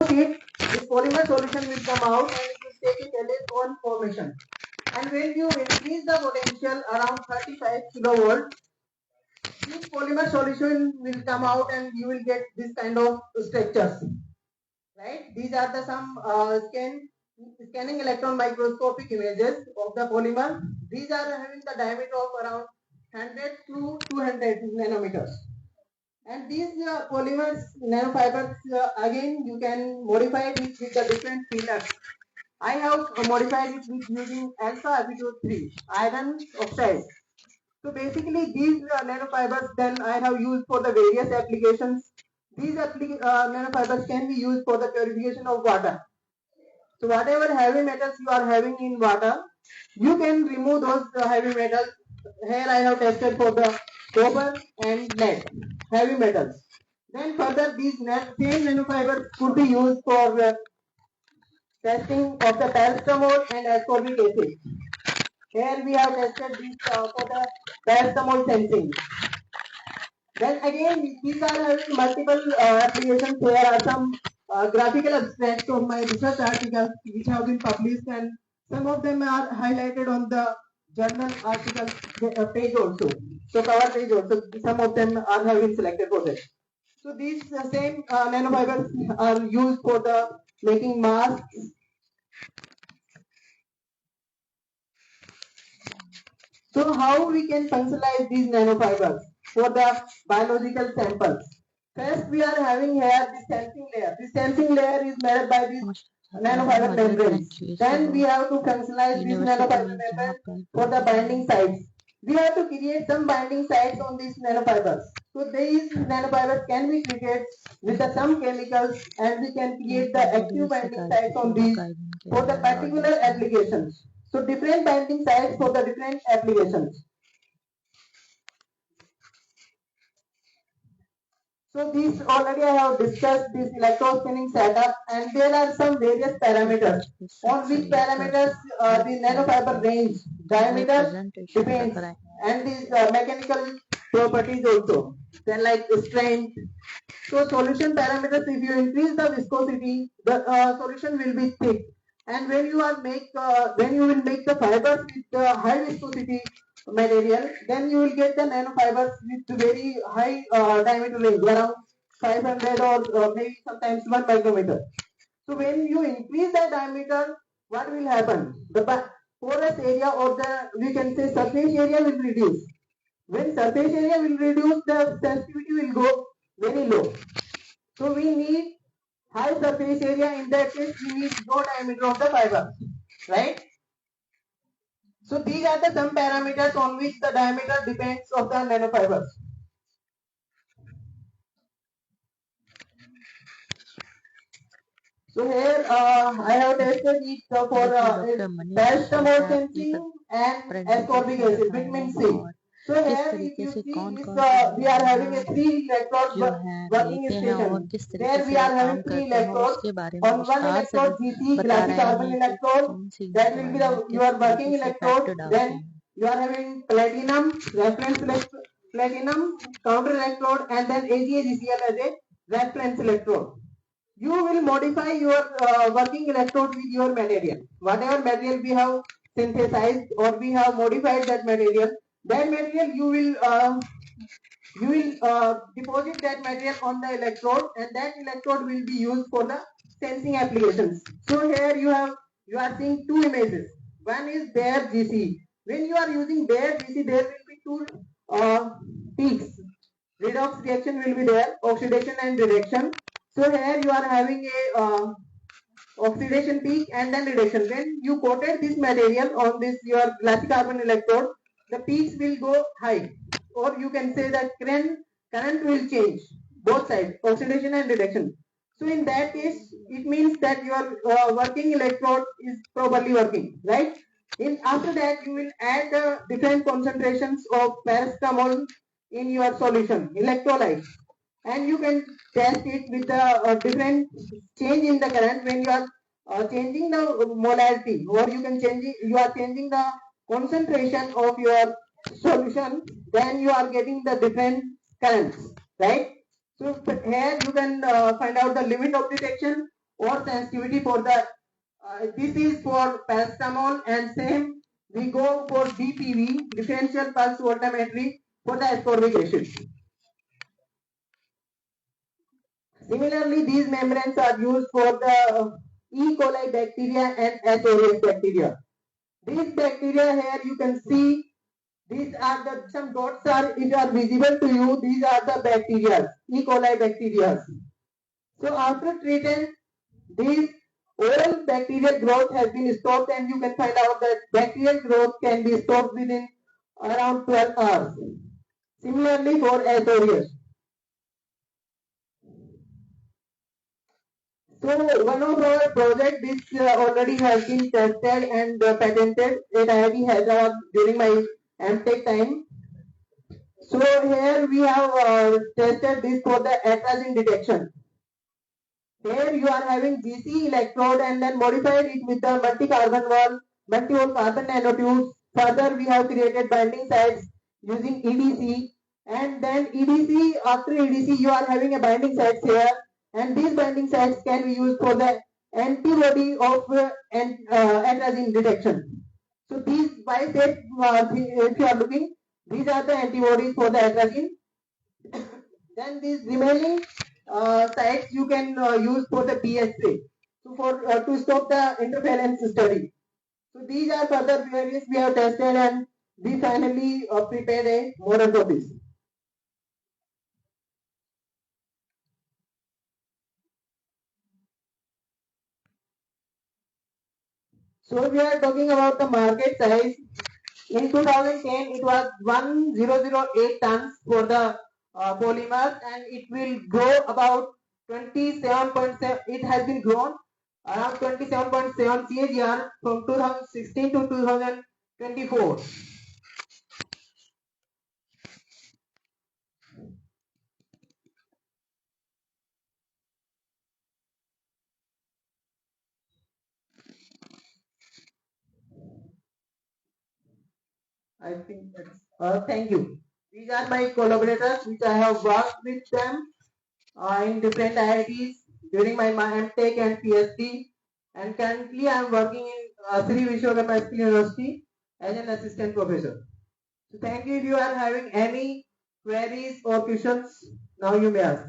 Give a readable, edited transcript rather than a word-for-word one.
heat, this polymer solution will come out and it will take a electron formation. And when you increase the potential around 35 kilovolt, this polymer solution will come out and you will get this kind of structures. Right? These are the some scanning electron microscopic images of the polymer. These are having the diameter of around 100 to 200 nanometers. And these polymers, nanofibers, again you can modify it with the different fillers. I have modified it with using alpha epitope 3 iron oxide. So basically these nanofibers then I have used for the various applications. These nanofibers can be used for the purification of water. So whatever heavy metals you are having in water, you can remove those heavy metals. Here I have tested for the copper and lead, heavy metals. Then further these same nanofibers could be used for testing of the paracetamol and ascorbic acid. Here we have tested this for the paracetamol sensing. Then again, these are having multiple applications. There are some graphical abstracts of my research articles which have been published, and some of them are highlighted on the journal article page also. So cover page also. Some of them are having selected for this. So these same nanofibers are used for the making masks. So how we can functionalize these nanofibers for the biological samples? First, we are having here the sensing layer. The sensing layer is made by this nanofiber membranes. Then we have to functionalize these nanofiber membranes for the binding sites. We have to create some binding sites on these nanofibers. So these nanofibers can be treated with some chemicals, and we can create the active binding sites on these for the particular applications. So different binding sites for the different applications. So these already I have discussed this electroscanning setup, and there are some various parameters on which parameters the nanofiber range, diameter depends, and these mechanical properties also. Then like strength. So solution parameters, if you increase the viscosity, the solution will be thick. And when you will make the fibers with high viscosity material, then you will get the nanofibers with very high diameter range, around 500 or maybe sometimes 1 micrometer. So when you increase the diameter, what will happen? The porous area or the, we can say, surface area will reduce. When surface area will reduce, the sensitivity will go very low. So we need high surface area. In that case, we need low diameter of the fiber, right? So these are the some parameters on which the diameter depends of the nanofibers. So here I have tested it for paracetamol sensing and ascorbic acid, vitamin C. So here if you see this, we are having a 3 electrode working station. There we are having 3 electrodes. On one electrode GC, glassy carbon electrode, that will be your working electrode. Then you are having platinum, reference platinum, counter electrode, and then AgAgCl as a reference electrode. You will modify your working electrode with your material. Whatever material we have synthesized or we have modified that material you will deposit that material on the electrode, and that electrode will be used for the sensing applications. So here you are seeing 2 images. One is bare GC. When you are using bare GC, there will be 2 peaks. Redox reaction will be there, oxidation and reduction. So here you are having a oxidation peak and then reduction. When you coated this material on this your glassy carbon electrode, the peaks will go high, or you can say that current will change, both sides, oxidation and reduction. So in that case, it means that your working electrode is properly working, right? After that, you will add the different concentrations of paracetamol in your solution, electrolyte, and you can test it with the different change in the current when you are changing the molarity, or you are changing the concentration of your solution, then you are getting the different currents, right? So here you can find out the limit of detection, or sensitivity for the this is for paracetamol, and same we go for DPV, differential pulse voltammetry, for the ascorbic acid. Similarly, these membranes are used for the E. coli bacteria and H. aureus bacteria. These bacteria here you can see, these are the some dots are, if are visible to you, these are the bacteria, E. coli bacteria. So after treatment, these all bacterial growth has been stopped, and you can find out that bacterial growth can be stopped within around 12 hours. Similarly for H. aureus. So one of our project, this already has been tested and patented at IIT Hyderabad during my MTech time. So here we have tested this for the atrazine detection. Here you are having GC electrode and then modified it with the multi-hole carbon nanotubes. Further, we have created binding sites using EDC, and then EDC, after EDC you are having a binding sites here, and these binding sites can be used for the antibody of atrazine detection. So these if you are looking, these are the antibodies for the atrazine. Then these remaining sites you can use for the PSA. So for to stop the interference study. So these are further various we have tested, and we finally prepared a model for this. So we are talking about the market size. In 2010, it was 1008 tons for the polymers, and it will grow about 27.7. It has been grown around 27.7 CAGR from 2016 to 2024. I think that's. Thank you. These are my collaborators, which I have worked with them in different IITs during my MTech and PhD. And currently, I am working in Sri Vishwakarma Skill University as an assistant professor. So, thank you. If you are having any queries or questions, now you may ask.